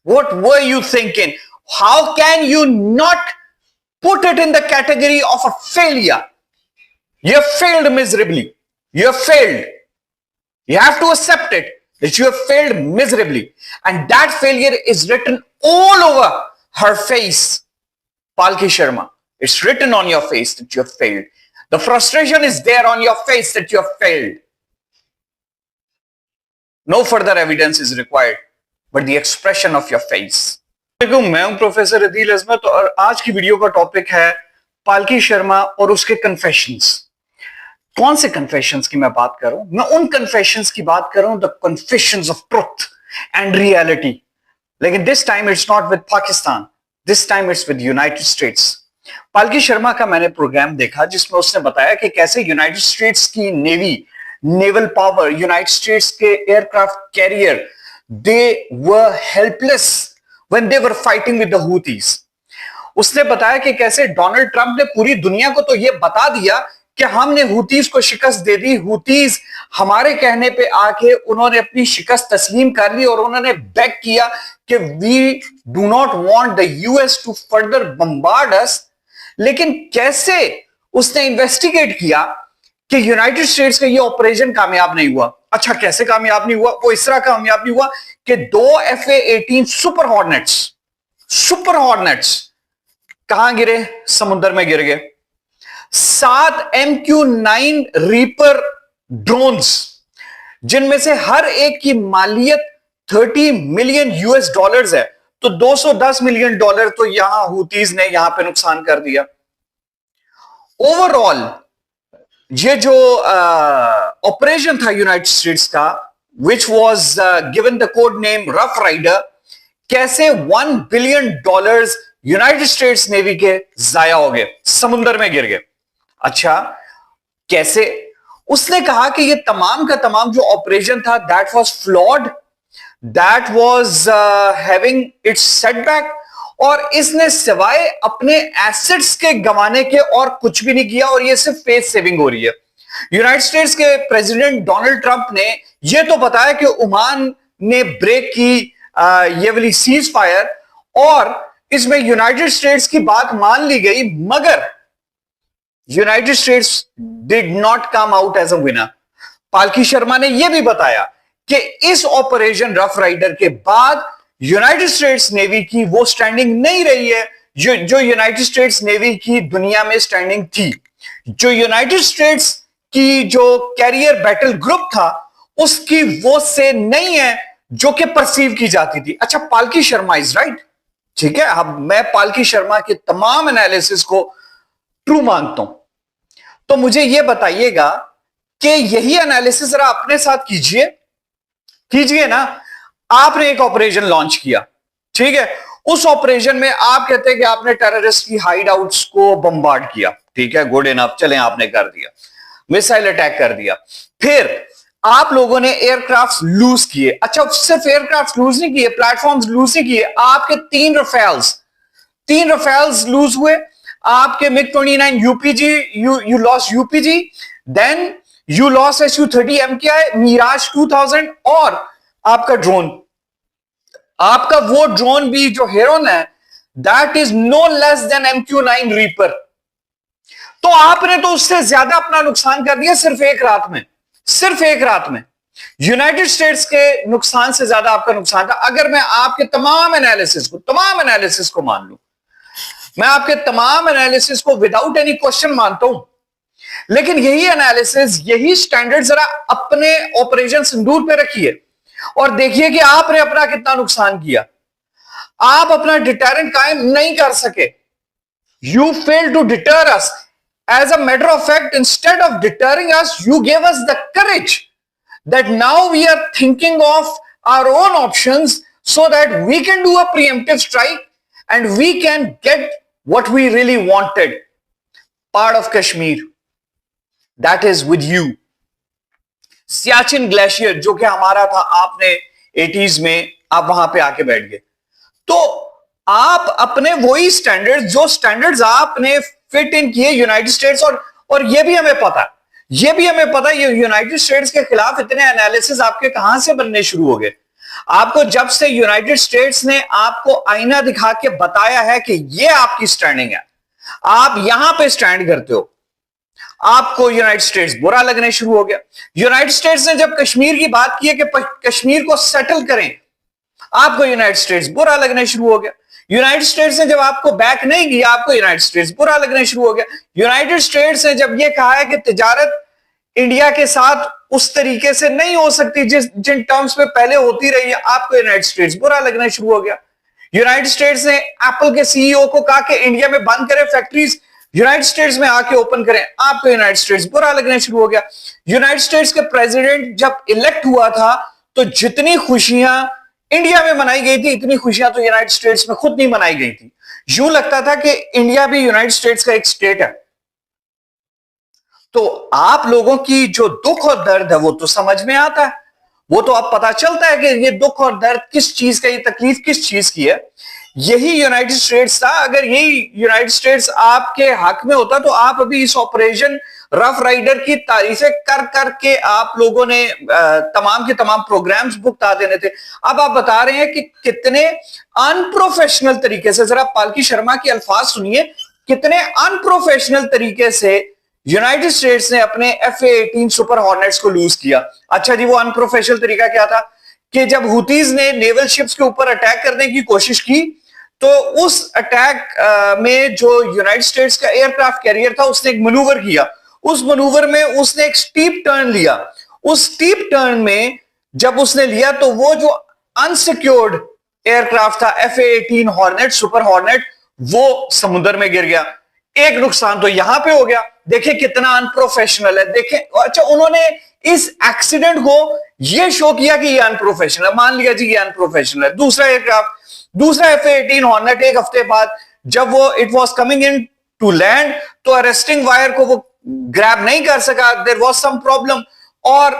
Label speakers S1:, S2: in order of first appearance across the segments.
S1: What were you thinking? How can you not put it in the category of a failure? You have failed miserably. You have failed. You have to accept it that you have failed miserably. And that failure is written all over her face. Palki Sharma. It's written on your face that you have failed. The frustration is there on your face that you have failed. No further evidence is required, but the expression of your face. मैं हूं professor Adeel अजमत और आज की video का topic है पालकी शर्मा और उसके कन्फेशंस। कौन से कन्फेशंस की मैं बात कर रहा हूं? मैं उन कन्फेशंस की बात कर रहा हूं, the confessions of truth and reality. लेकिन this time it's not with Pakistan, this time it's with United States. Palki Sharma का मैंने प्रोग्राम देखा जिसमें उसने बताया कि कैसे यूनाइटेड स्टेट्स की navy, naval power, United States के aircraft carrier, they were helpless when they were fighting with the Houthis. उसने बताया कि कैसे डोनाल्ड ट्रंप ने पूरी दुनिया को तो यह बता दिया कि हमने हूथीज को शिकस्त दे दी, हूथीज हमारे कहने पे आके उन्होंने अपनी शिकस्त तस्लीम कर ली और उन्होंने बेग किया कि we do not want the US to further bombard us. लेकिन कैसे उसने इन्वेस्टिगेट किया कि यूनाइटेड स्टेट्स का ये ऑपरेशन कामयाब नहीं हुआ। अच्छा, कैसे कामयाब नहीं हुआ? वो इस तरह कामयाब नहीं हुआ कि 2 FA-18 सुपर हॉर्नेट्स कहां गिरे? समुद्र में गिर गए। 7 MQ-9 रीपर ड्रोन्स, जिनमें से हर एक की मालियत $30 मिलियन है, तो $210 मिलियन तो यहां हूथीज ने यहां पे नुकसान कर दिया। ओवरऑल ये जो ऑपरेशन था यूनाइटेड स्टेट्स का, which was given the code name Rough Rider, कैसे $1 बिलियन यूनाइटेड स्टेट्स नेवी के जाया हो गए, समुद्र में गिर गए। अच्छा, कैसे? उसने कहा कि ये तमाम का तमाम जो ऑपरेशन था, that was flawed, that was having its setback, और इसने सिवाय अपने एसेट्स के गंवाने के और कुछ भी नहीं किया, और ये सिर्फ फेस सेविंग हो रही है। यूनाइटेड स्टेट्स के प्रेसिडेंट डोनाल्ड ट्रंप ने यह तो बताया कि ओमान ने ब्रेक की ये वाली सीज फायर, और इसमें यूनाइटेड स्टेट्स की बात मान ली गई, मगर United States did not come out as a winner. Palki Sharma ने यह भी बताया कि इस ऑपरेशन रफ राइडर के बाद यूनाइटेड स्टेट्स नेवी की वो स्टैंडिंग नहीं रही है जो यूनाइटेड स्टेट्स नेवी की दुनिया में स्टैंडिंग थी। जो यूनाइटेड स्टेट्स की जो कैरियर बैटल ग्रुप था, उसकी वो से नहीं है जो कि परसीव की जाती थी। अच्छा, पालकी शर्मा इज राइट, ठीक है। अब मैं पालकी शर्मा के तमाम एनालिसिस को ट्रू मानता हूं, तो मुझे यह बताइएगा कि यही एनालिसिस जरा अपने साथ कीजिए ना। आपने एक ऑपरेशन लॉन्च किया, ठीक है। उस ऑपरेशन में आप कहते हैं कि आपने टेररिस्ट की हाइड आउट्स को बम्बार्ड किया, ठीक है, गुड इनफ, चलें, आपने कर दिया, मिसाइल अटैक कर दिया। फिर आप लोगों ने एयरक्राफ्ट लूज किए। अच्छा, सिर्फ एयरक्राफ्ट लूज नहीं किए, प्लेटफॉर्म्स लूज नहीं किए, आपके 3 रफेल्स लूज हुए। आपके MiG-29 UPG, you lost UPG, then you lost Su-30 MKI, Mirage 2000, और आपका ड्रोन, आपका वो ड्रोन भी जो हेरोन है, that is no less than MQ-9 Reaper. तो आपने तो उससे ज्यादा अपना नुकसान कर दिया सिर्फ एक रात में। यूनाइटेड स्टेट्स के नुकसान से ज्यादा आपका नुकसान था। अगर मैं आपके तमाम एनालिसिस को मान लूं, मैं आपके तमाम एनालिसिस को विदाउट एनी क्वेश्चन मानता हूं, लेकिन यही एनालिसिस, यही स्टैंडर्ड जरा अपने ऑपरेशन सिंदूर पे रखिए और देखिए कि आपने अपना कितना नुकसान किया। आप अपना डिटरेंट कायम नहीं कर सके। You fail to deter us. As a matter of fact, instead of deterring us, you gave us the courage that now we are thinking of our own options so that we can do a preemptive strike and we can get what we really wanted. Part of Kashmir, that is with you. Siachen glacier जो कि हमारा था, आपने 80s में आप वहां पे आके बैठ गए। तो आप अपने वही स्टैंडर्ड्स, जो स्टैंडर्ड्स आपने फिट इन किए यूनाइटेड स्टेट्स, और ये भी हमें पता ये यूनाइटेड स्टेट्स के खिलाफ इतने एनालिसिस आपके कहां से बनने शुरू हो गए। आपको जब से यूनाइटेड स्टेट्स ने आपको आईना दिखा के बताया है कि ये आपकी स्टैंडिंग है, आप यहां पे स्टैंड करते हो, आपको यूनाइटेड स्टेट्स बुरा लगने शुरू हो गया। यूनाइटेड स्टेट्स ने जब कश्मीर की बात की है कि कश्मीर को सेटल करें, आपको यूनाइटेड स्टेट्स बुरा लगने शुरू हो गया। यूनाइटेड स्टेट्स ने जब आपको बैक नहीं किया, आपको यूनाइटेड स्टेट्स बुरा लगने शुरू हो गया। यूनाइटेड स्टेट्स ने जब यह कहा है कि तिजारत इंडिया के साथ उस तरीके से नहीं हो सकती जिन टर्म्स पे पहले होती रही है, आपको यूनाइटेड स्टेट्स बुरा लगना शुरू हो गया। यूनाइटेड स्टेट्स ने एप्पल के सीईओ को कहा कि इंडिया में बंद करें फैक्ट्रीज, यूनाइटेड स्टेट्स में आके ओपन करें, आपको यूनाइटेड स्टेट्स बुरा लगना शुरू हो गया। यूनाइटेड स्टेट्स के प्रेसिडेंट जब इलेक्ट हुआ था तो जितनी खुशियां इंडिया में मनाई गई थी, इतनी खुशियां तो यूनाइटेड स्टेट्स में खुद नहीं मनाई गई थी। यूं लगता था कि इंडिया भी यूनाइटेड स्टेट्स का एक स्टेट है। तो आप लोगों की जो दुख और दर्द है वो तो समझ में आता है, वो तो अब पता चलता है कि ये दुख और दर्द किस चीज का, ये तकलीफ किस चीज की है। यही यूनाइटेड स्टेट्स था। अगर यही यूनाइटेड स्टेट्स आपके हक में होता तो आप अभी इस ऑपरेशन रफ राइडर की तारीफें कर करके आप लोगों ने तमाम के तमाम प्रोग्राम्स भुगता देने थे। अब आप बता रहे हैं कि कितने अनप्रोफेशनल तरीके से, जरा पालकी शर्मा के अल्फाज सुनिए, कितने अनप्रोफेशनल तरीके से यूनाइटेड स्टेट्स ने अपने F-18 सुपर हॉर्नेट्स को लूज किया। अच्छा जी, वो अनप्रोफेशनल तरीका क्या था कि जब हुतीज ने नेवल शिप्स के ऊपर अटैक करने की कोशिश की तो उस अटैक में जो यूनाइटेड स्टेट्स का एयरक्राफ्ट कैरियर था उसने एक मनूवर किया। उस मनूवर में उसने एक स्टीप टर्न लिया। उस स्टीप टर्न में जब उसने लिया तो वो जो अनसिक्योर्ड एयरक्राफ्ट था F-18 हॉर्नेट, सुपर हॉर्नेट, वो समुद्र में गिर गया। एक नुकसान तो यहां पे हो गया। देखिए कितना अनप्रोफेशनल है। देखें, अच्छा उन्होंने इस एक्सीडेंट को ये शो किया कि ये अनप्रोफेशनल है, मान लिया जी ये अनप्रोफेशनल है। दूसरा एयरक्राफ्ट, दूसरा F-18 हॉर्नेट, एक हफ्ते बाद जब वो it was coming in to land तो अरेस्टिंग वायर को वो ग्रैब नहीं कर सका, देयर वाज सम प्रॉब्लम और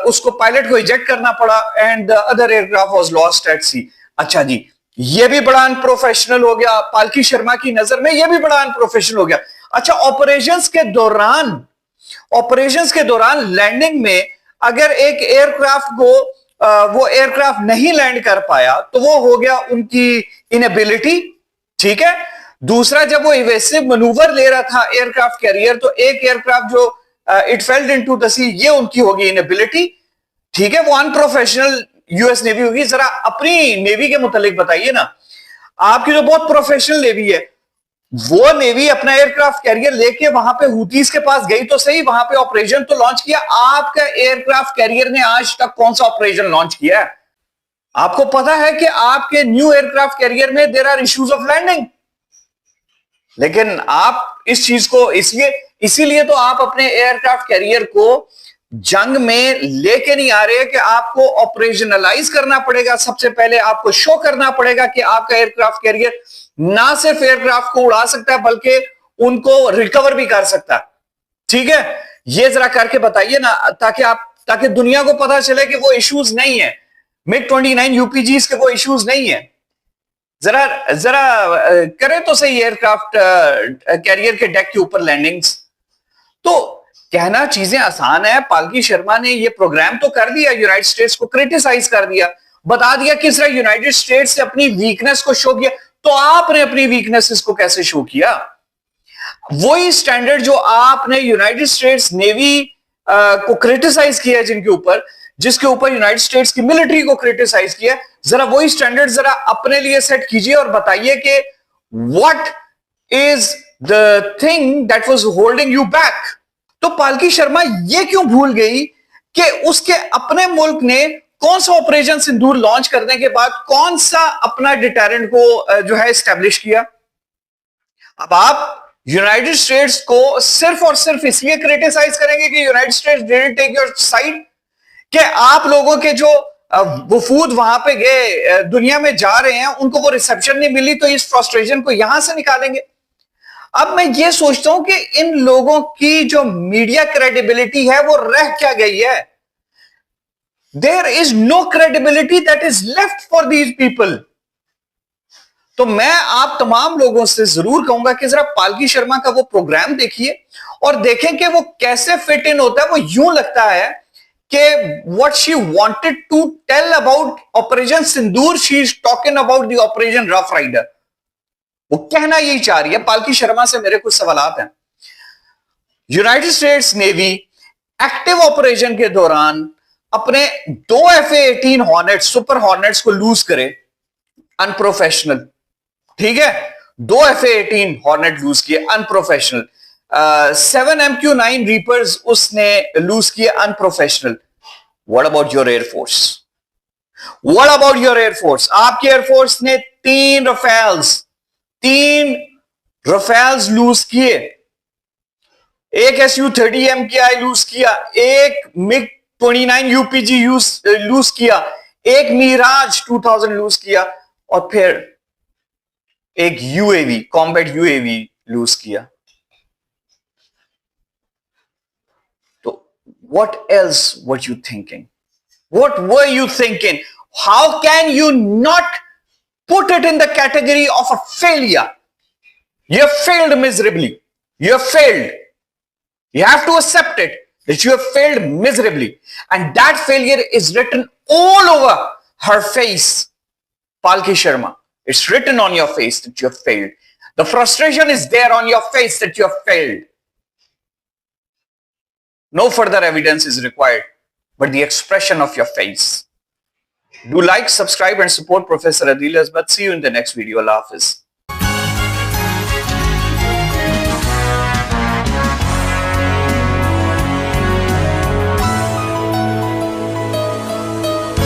S1: उसको पायलट को इजेक्ट करना पड़ा and the other aircraft was lost at sea. अच्छा जी, ये भी बड़ा अनप्रोफेशनल हो गया। पालकी शर्मा की नजर में ये भी बड़ा अनप्रोफेशनल हो गया। अच्छा, ऑपरेशंस के दौरान लैंडिंग में अगर एक एयरक्राफ्ट को वो एयरक्राफ्ट नहीं लैंड कर पाया तो वो हो गया उनकी इनएबिलिटी, ठीक है। दूसरा, जब वो इवेसिव मनूवर ले रहा था एयरक्राफ्ट कैरियर तो एक एयरक्राफ्ट जो इट फेल्ड इनटू द सी, ये उनकी होगी इनएबिलिटी, ठीक है। वो अनप्रोफेशनल यूएस नेवी होगी। जरा अपनी नेवी के मुतालिक बताइए ना, आपकी जो बहुत प्रोफेशनल नेवी है, वो नेवी अपना एयरक्राफ्ट कैरियर लेके वहां पे हुतीज के पास गई तो सही, वहां पे ऑपरेशन तो लॉन्च किया। आपका एयरक्राफ्ट कैरियर ने आज तक कौन सा ऑपरेशन लॉन्च किया है? आपको पता है कि आपके न्यू एयरक्राफ्ट कैरियर में there are issues of landing, लेकिन आप इस चीज को इसीलिए तो आप अपने एयरक्राफ्ट कैरियर को जंग में लेके नहीं आ रहे कि आपको ऑपरेशनलाइज करना पड़ेगा। सबसे पहले आपको शो करना पड़ेगा कि आपका एयरक्राफ्ट कैरियर ना सिर्फ एयरक्राफ्ट को उड़ा सकता है बल्कि उनको रिकवर भी कर सकता है, ठीक है। ये जरा करके बताइए ना, ताकि दुनिया को पता चले कि वो इश्यूज नहीं है, MiG-29 यूपीजीज के वो इश्यूज नहीं है। जरा जरा करें तो सही एयरक्राफ्ट कैरियर के डेक के ऊपर लैंडिंग्स। तो कहना चीजें आसान है। पालकी शर्मा ने ये प्रोग्राम तो कर दिया, यूनाइटेड स्टेट्स को क्रिटिसाइज कर दिया, बता दिया किस तरह यूनाइटेड स्टेट्स से अपनी वीकनेस को शो किया। तो आपने अपनी वीकनेसेस को कैसे शो किया? वही स्टैंडर्ड जो आपने यूनाइटेड स्टेट्स नेवी को क्रिटिसाइज किया, जिसके ऊपर यूनाइटेड स्टेट्स की मिलिट्री को क्रिटिसाइज किया, जरा वही स्टैंडर्ड जरा अपने लिए सेट कीजिए और बताइए कि what is the thing that was holding you back. तो पालकी शर्मा ये क्यों भूल गई कि उसके अपने मुल्क ने कौन सा ऑपरेशन सिंदूर लॉन्च करने के बाद कौन सा अपना डिटरेंट को जो है एस्टेब्लिश किया। अब आप यूनाइटेड स्टेट्स को सिर्फ और सिर्फ इसलिए क्रिटिसाइज करेंगे कि United States didn't take your side, कि आप लोगों के जो वफूद वहां पे गए दुनिया में जा रहे हैं उनको वो रिसेप्शन नहीं मिली, तो इस फ्रस्ट्रेशन को यहां से निकालेंगे। अब मैं ये सोचता हूं कि इन लोगों की जो मीडिया क्रेडिबिलिटी है वो रह क्या गई है। There is no credibility that is left for these people. तो मैं आप तमाम लोगों से जरूर कहूंगा कि जरा पालकी शर्मा का वो प्रोग्राम देखिए और देखें कि वो कैसे फिट इन होता है। वो यूं लगता है what she wanted to tell about Operation Sindoor, she is talking about the Operation Rough Rider. वो कहना यही चाह रही है. पालकी शर्मा से मेरे कुछ सवालात हैं. United states navy active operation के दौरान अपने 2 F-18 हॉर्नेट सुपर हॉर्नेट्स को लूज करे. अनप्रोफेशनल. ठीक है, 2 F-18 हॉर्नेट लूज किए, अनप्रोफेशनल. 7 MQ-9 रीपर्स उसने लूज किए, unprofessional. What about your air force? What about your air force? आपकी एयरफोर्स ने 3 रफेल्स लूज किए, एक Su-30M MKI लूज किया, एक MiG-29 UPG लूज किया, एक मिराज 2000 लूज किया, और फिर एक यूएवी, कॉम्बैट यूएवी लूज किया. तो what else were you thinking? What were you thinking? How can you not put it in the category of a failure? You have failed miserably. You have failed. You have to accept it that you have failed miserably. And that failure is written all over her face. Palki Sharma, it's written on your face that you have failed. The frustration is there on your face that you have failed. No further evidence is required, but the expression of your face. Do like, subscribe, and support Professor Adil Azmat. See you in the next video. Allah Hafiz.